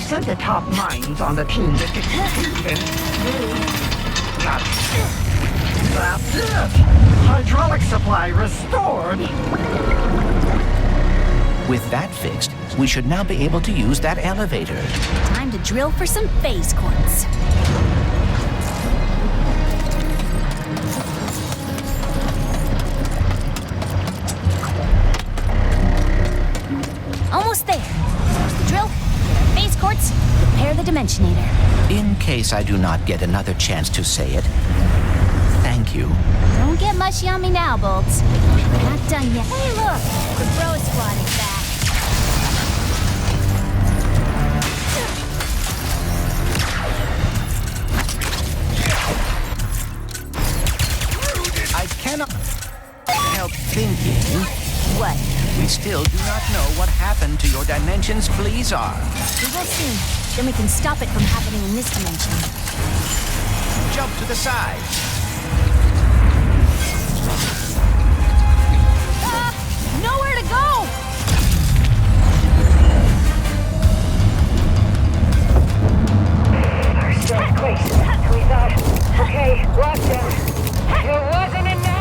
sent the top minds on the team to execute. That's it! Hydraulic supply restored! With that fixed, we should now be able to use that elevator. Time to drill for some phase quartz. Almost there. Here's the drill, get our phase quartz, repair the dimensionator. In case I do not get another chance to say it, thank you. Don't get mushy on me now, Bolts. We're not done yet. Hey, look! The Bro Squad is back. I cannot help thinking. What? We still do not know what happened to your dimension's Blizzard. We will see. Then we can stop it from happening in this dimension. Jump to the side. Nowhere to go! First place. We thought, okay, lockdown. It wasn't enough!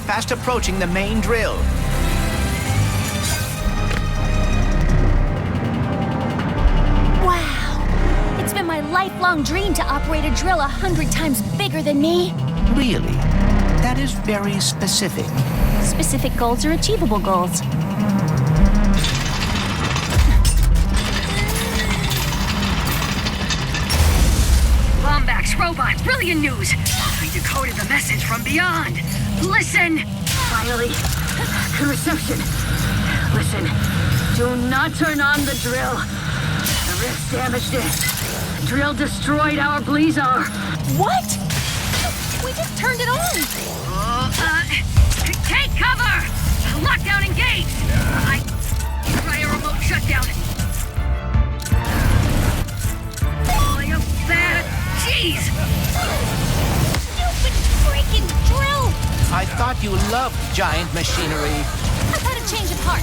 Fast approaching the main drill. Wow! It's been my lifelong dream to operate a drill 100 times bigger than me. Really? That is very specific. Specific goals are achievable goals. Lombax robot, brilliant news! We decoded the message from beyond. Listen! Finally, good reception. Listen, do not turn on the drill. The rift damaged it. Drill destroyed our Blizzard. What? We just turned it on! Take cover! Lockdown engaged! Try a remote shutdown. Oh, you bad cheese! Stupid freaking drill! I thought you loved giant machinery. I've had a change of heart.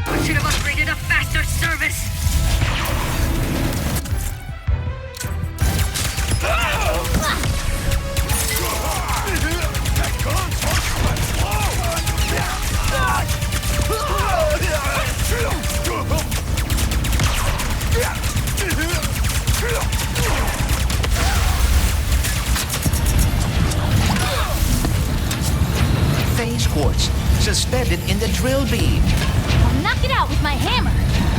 I should have upgraded a faster service. Phase quartz suspended in the drill beam. I'll knock it out with my hammer.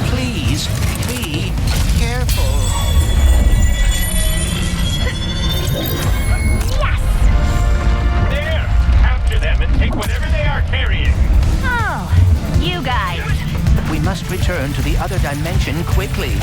Please be careful. Yes! There! Capture them and take whatever they are carrying. Oh, you guys. We must return to the other dimension quickly.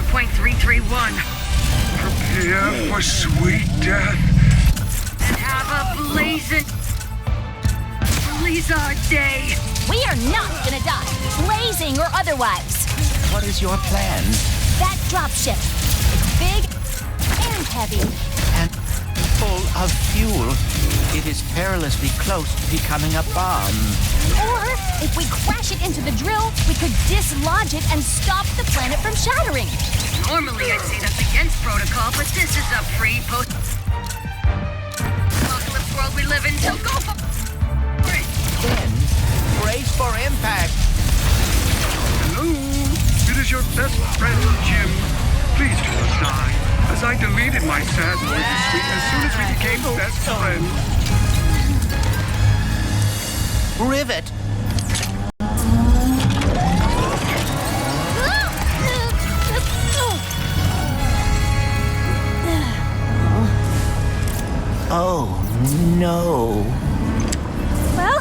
4.331. Prepare for sweet death. And have a blazing blizzard day. We are not gonna die, blazing or otherwise. What is your plan? That dropship. It's big and heavy. And full of fuel. It is perilously close to becoming a bomb. Or, if we crash it into the drill, we could dislodge it and stop the planet from shattering. Normally I'd say that's against protocol, but this is a free post-apocalypse world we live in, so go for it. Then, brace for impact. Hello? It is your best friend, Jim. Please do not die, as I deleted my sad voice streak as soon as we became best friends. Rivet. Oh, no. Well,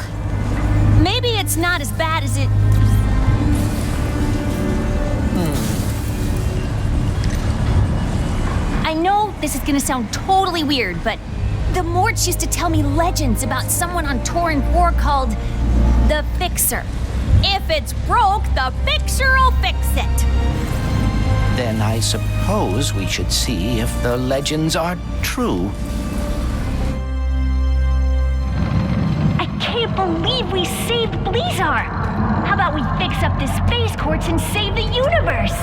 maybe it's not as bad as it... I know this is gonna sound totally weird, but the Morts used to tell me legends about someone on Torin 4 called the Fixer. If it's broke, the Fixer will fix it. Then I suppose we should see if the legends are true. I can't believe we saved Blizzard. How about we fix up the space courts and save the universe?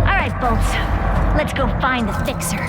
All right, Bolts. Let's go find the Fixer.